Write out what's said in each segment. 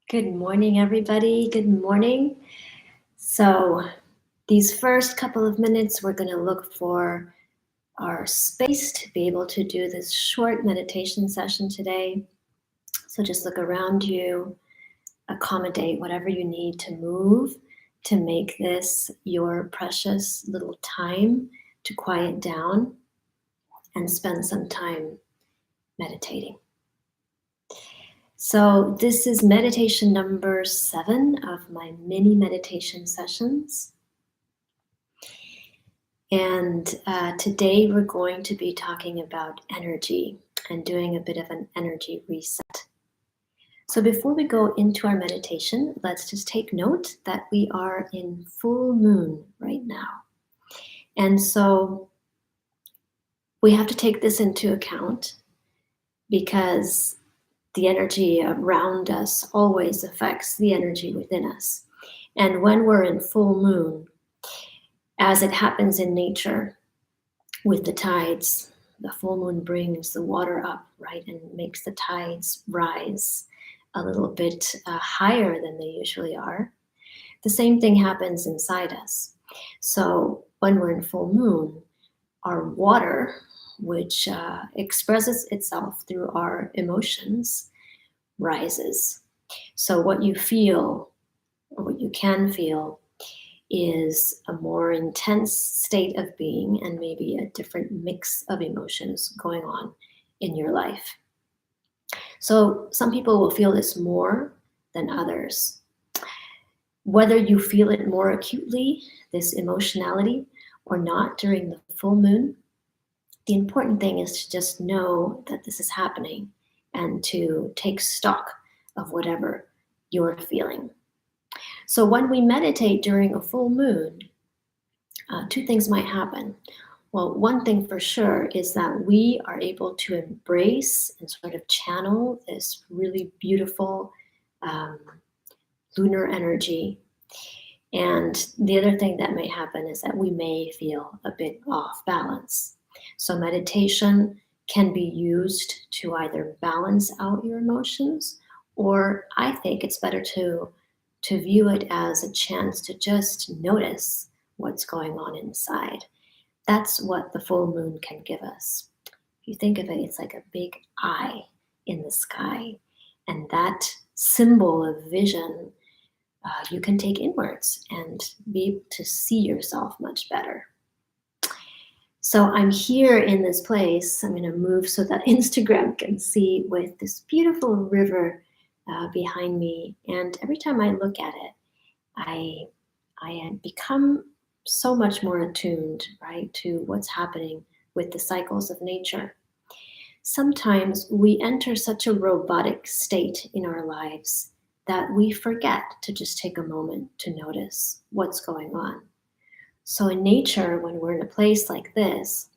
Good morning, everybody. Good morning. So, these first couple of minutes, we're going to look for our space to be able to do this short meditation session today. So, just look around you, accommodate whatever you need to move to make this your precious little time to quiet down and spend some time meditating. So, this is meditation number 7 of my mini meditation sessions. And today we're going to be talking about energy and doing a bit of an energy reset. So, before we go into our meditation, let's just take note that we are in full moon right now. And so, we have to take this into account because the energy around us always affects the energy within us. And when we're in full moon, as it happens in nature with the tides, the full moon brings the water up, right, and makes the tides rise a little bit higher than they usually are. The same thing happens inside us. So when we're in full moon, our water, which expresses itself through our emotions, rises. So what you feel, or what you can feel, is a more intense state of being and maybe a different mix of emotions going on in your life. So some people will feel this more than others. Whether you feel it more acutely, this emotionality, or not during the full moon, the important thing is to just know that this is happening and to take stock of whatever you're feeling. So when we meditate during a full moon, two things might happen. Well, one thing for sure is that we are able to embrace and sort of channel this really beautiful lunar energy. And the other thing that may happen is that we may feel a bit off balance. So meditation can be used to either balance out your emotions, or I think it's better to view it as a chance to just notice what's going on inside. That's what the full moon can give us. If you think of it, it's like a big eye in the sky. And that symbol of vision, you can take inwards and be able to see yourself much better. So I'm here in this place. I'm going to move so that Instagram can see, with this beautiful river behind me. And every time I look at it, I become so much more attuned, right, to what's happening with the cycles of nature. Sometimes we enter such a robotic state in our lives that we forget to just take a moment to notice what's going on. So in nature, when we're in a place like this,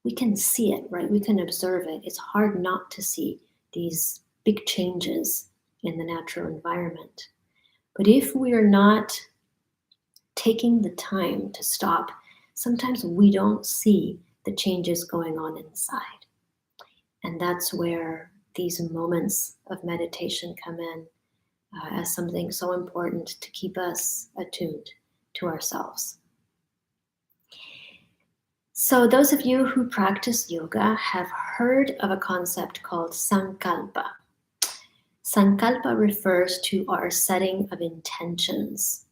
we can see it, right? We can observe it. It's hard not to see these big changes in the natural environment. But if we are not taking the time to stop, sometimes we don't see the changes going on inside. And that's where these moments of meditation come in as something so important to keep us attuned to ourselves. So those of you who practice yoga have heard of a concept called Sankalpa. Sankalpa refers to our setting of intentions.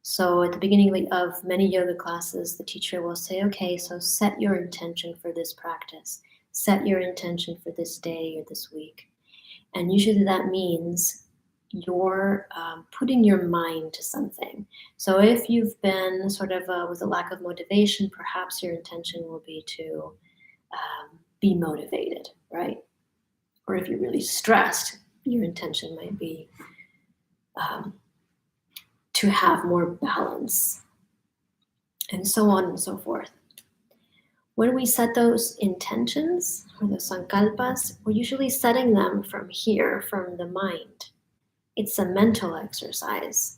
So at the beginning of many yoga classes, the teacher will say, okay, so set your intention for this practice. Set your intention for this day or this week. And usually that means you're putting your mind to something. So if you've been sort of with a lack of motivation, perhaps your intention will be to be motivated, right? Or if you're really stressed, your intention might be to have more balance, and so on and so forth. When we set those intentions, or the sankalpas, we're usually setting them from here, from the mind. It's a mental exercise,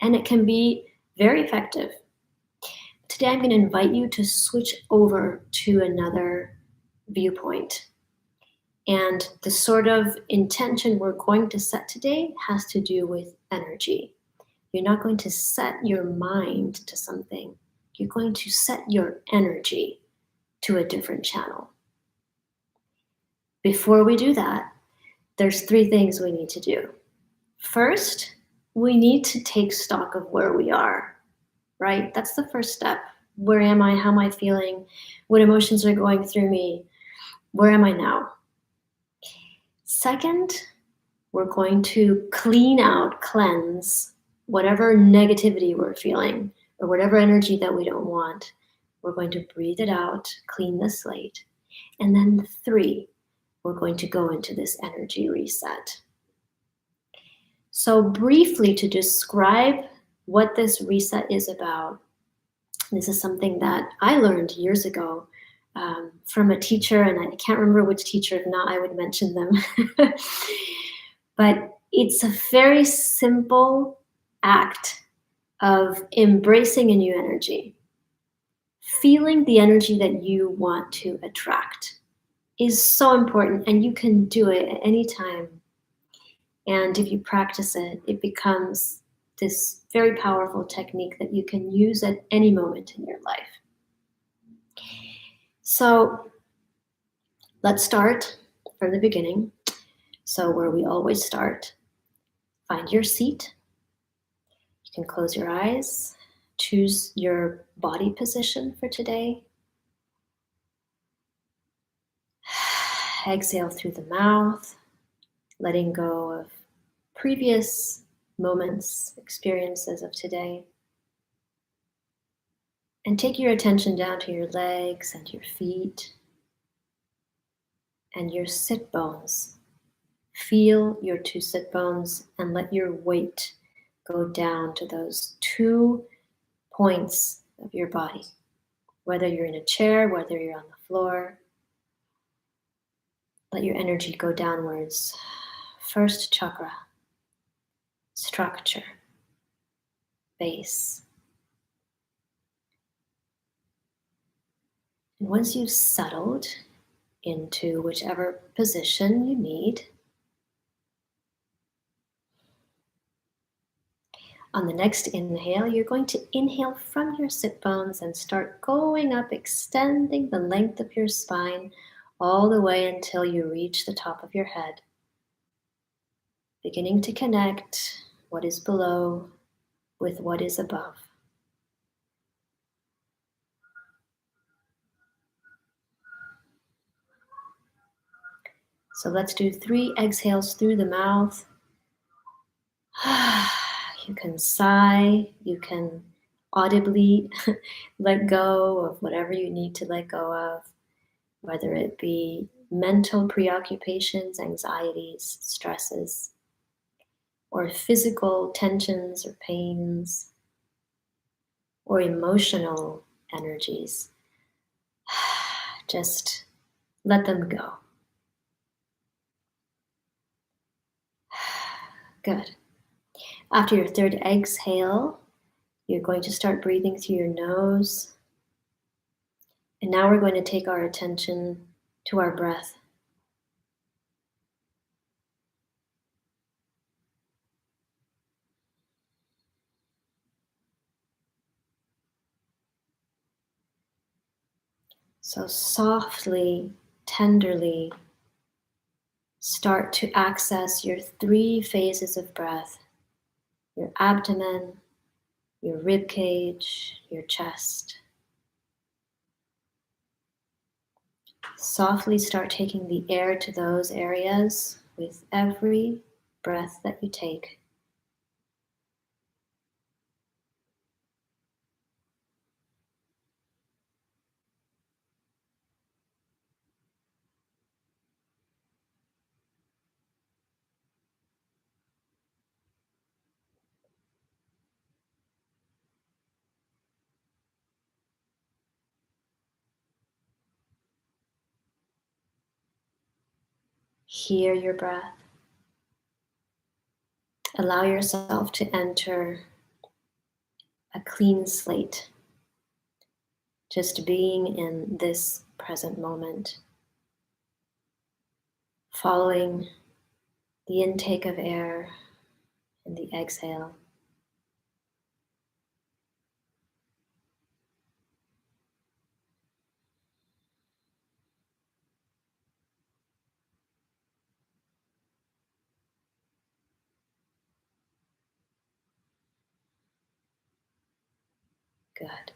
and it can be very effective. Today, I'm going to invite you to switch over to another viewpoint. And the sort of intention we're going to set today has to do with energy. You're not going to set your mind to something. You're going to set your energy to a different channel. Before we do that, there's 3 things we need to do. First, we need to take stock of where we are, right? That's the first step. Where am I? How am I feeling? What emotions are going through me? Where am I now? Second, we're going to clean out, cleanse whatever negativity we're feeling or whatever energy that we don't want. We're going to breathe it out, clean the slate. And then 3, we're going to go into this energy reset. So briefly, to describe what this reset is about, this is something that I learned years ago from a teacher, and I can't remember which teacher. If not, I would mention them. But it's a very simple act of embracing a new energy. Feeling the energy that you want to attract is so important, and you can do it at any time. And if you practice it, it becomes this very powerful technique that you can use at any moment in your life. So let's start from the beginning. So where we always start, find your seat. You can close your eyes, choose your body position for today. Exhale through the mouth, letting go of previous moments, experiences of today. And take your attention down to your legs and your feet and your sit bones. Feel your 2 sit bones and let your weight go down to those 2 points of your body. Whether you're in a chair, whether you're on the floor, let your energy go downwards. First chakra, structure, base. And once you've settled into whichever position you need, on the next inhale, you're going to inhale from your sit bones and start going up, extending the length of your spine all the way until you reach the top of your head. Beginning to connect what is below with what is above. So let's do 3 exhales through the mouth. You can sigh, you can audibly let go of whatever you need to let go of, whether it be mental preoccupations, anxieties, stresses, or physical tensions or pains, or emotional energies. Just let them go. Good. After your 3rd exhale, you're going to start breathing through your nose. And now we're going to take our attention to our breath. So softly, tenderly, start to access your 3 phases of breath: your abdomen, your rib cage, your chest. Softly start taking the air to those areas with every breath that you take. Hear your breath. Allow yourself to enter a clean slate, just being in this present moment. following the intake of air and the exhale. Good.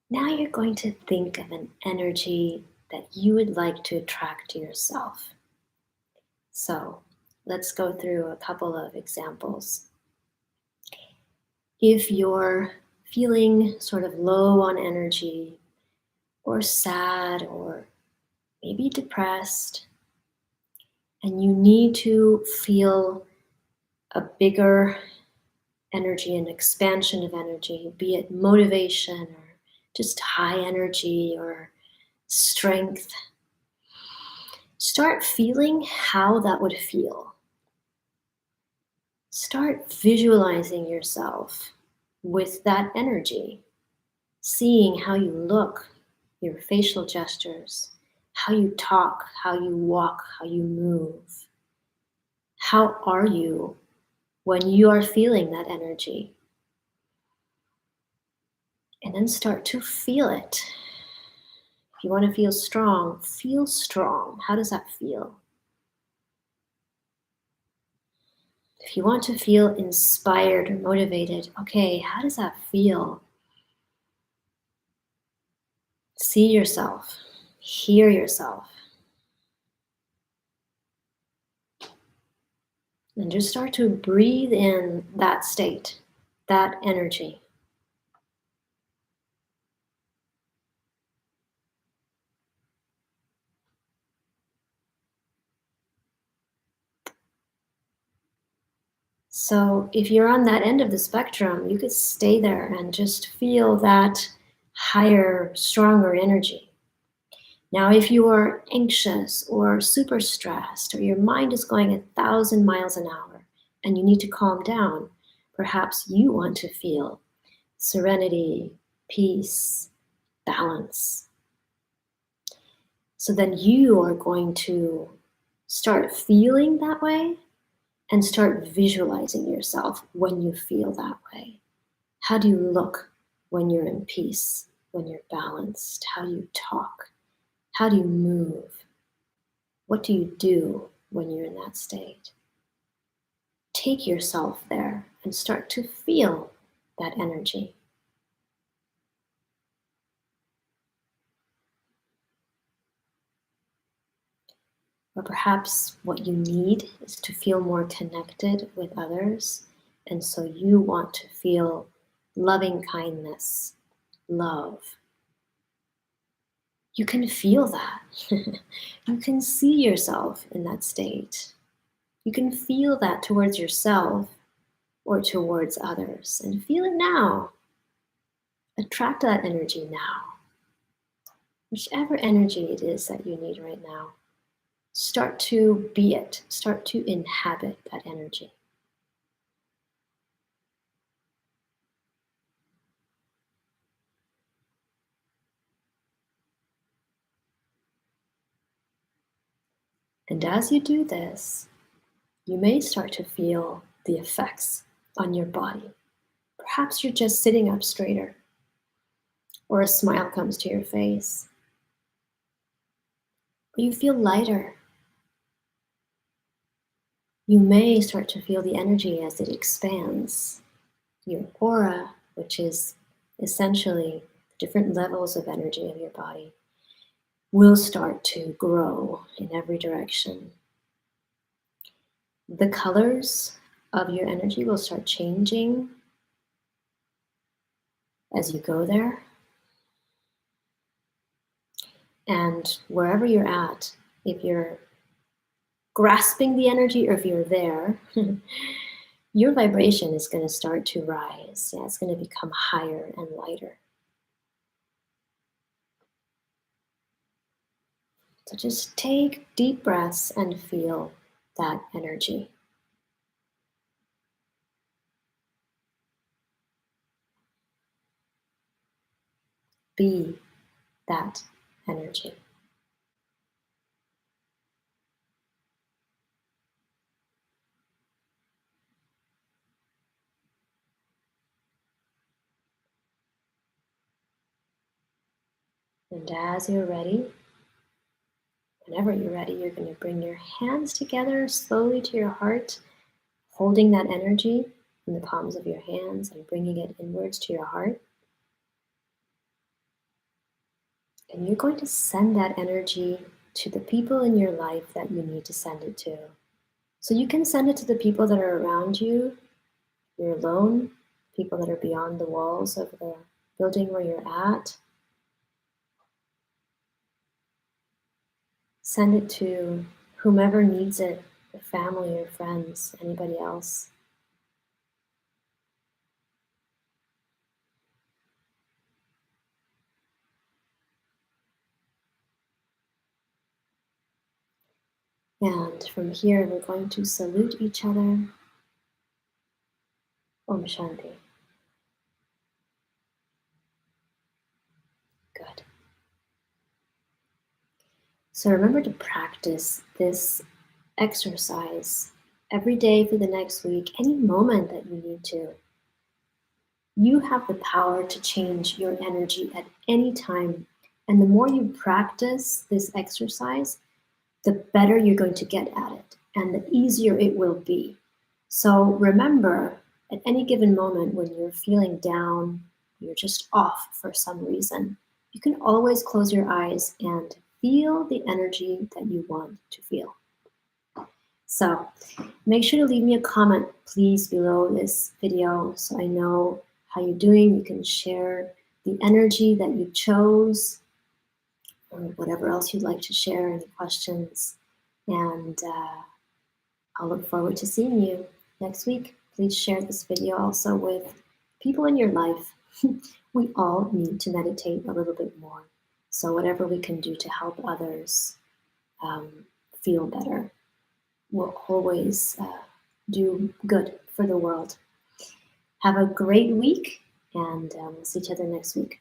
Now you're going to think of an energy that you would like to attract to yourself. So let's go through a couple of examples. If you're feeling sort of low on energy, or sad, or maybe depressed, and you need to feel a bigger energy, an expansion of energy, be it motivation or just high energy or strength, start feeling how that would feel. Start visualizing yourself with that energy, seeing how you look, your facial gestures, how you talk, how you walk, how you move. How are you when you are feeling that energy? And then start to feel it. If you want to feel strong, feel strong. How does that feel? If you want to feel inspired or motivated, okay, how does that feel? See yourself, hear yourself, and just start to breathe in that state, that energy. So if you're on that end of the spectrum, you could stay there and just feel that higher, stronger energy. Now, if you are anxious or super stressed, or your mind is going 1,000 miles an hour and you need to calm down, perhaps you want to feel serenity, peace, balance. So then you are going to start feeling that way and start visualizing yourself when you feel that way. How do you look when you're in peace, when you're balanced? How do you talk? How do you move? What do you do when you're in that state? Take yourself there and start to feel that energy. Or perhaps what you need is to feel more connected with others. And so you want to feel loving kindness, love. You can feel that. You can see yourself in that state. You can feel that towards yourself or towards others. And feel it now. Attract that energy now. Whichever energy it is that you need right now, start to be it. Start to inhabit that energy. And as you do this, you may start to feel the effects on your body. Perhaps you're just sitting up straighter, or a smile comes to your face, or you feel lighter. You may start to feel the energy as it expands. Your aura, which is essentially different levels of energy of your body, will start to grow in every direction. The colors of your energy will start changing as you go there. And wherever you're at, if you're grasping the energy or if you're there, your vibration is going to start to rise. Yeah, it's going to become higher and lighter. So just take deep breaths and feel that energy. Be that energy. And as you're ready, whenever you're ready, you're going to bring your hands together slowly to your heart, holding that energy in the palms of your hands and bringing it inwards to your heart. And you're going to send that energy to the people in your life that you need to send it to. So you can send it to the people that are around you, you're alone, people that are beyond the walls of the building where you're at. Send it to whomever needs it, your family, your friends, anybody else. And from here, we're going to salute each other. Om Shanti. Good. So remember to practice this exercise every day for the next week, any moment that you need to. You have the power to change your energy at any time. And the more you practice this exercise, the better you're going to get at it and the easier it will be. So remember, at any given moment when you're feeling down, you're just off for some reason, you can always close your eyes and feel the energy that you want to feel. So make sure to leave me a comment, please, below this video so I know how you're doing. You can share the energy that you chose or whatever else you'd like to share, any questions. And I'll look forward to seeing you next week. Please share this video also with people in your life. We all need to meditate a little bit more. So whatever we can do to help others feel better will always do good for the world. Have a great week, and we'll see each other next week.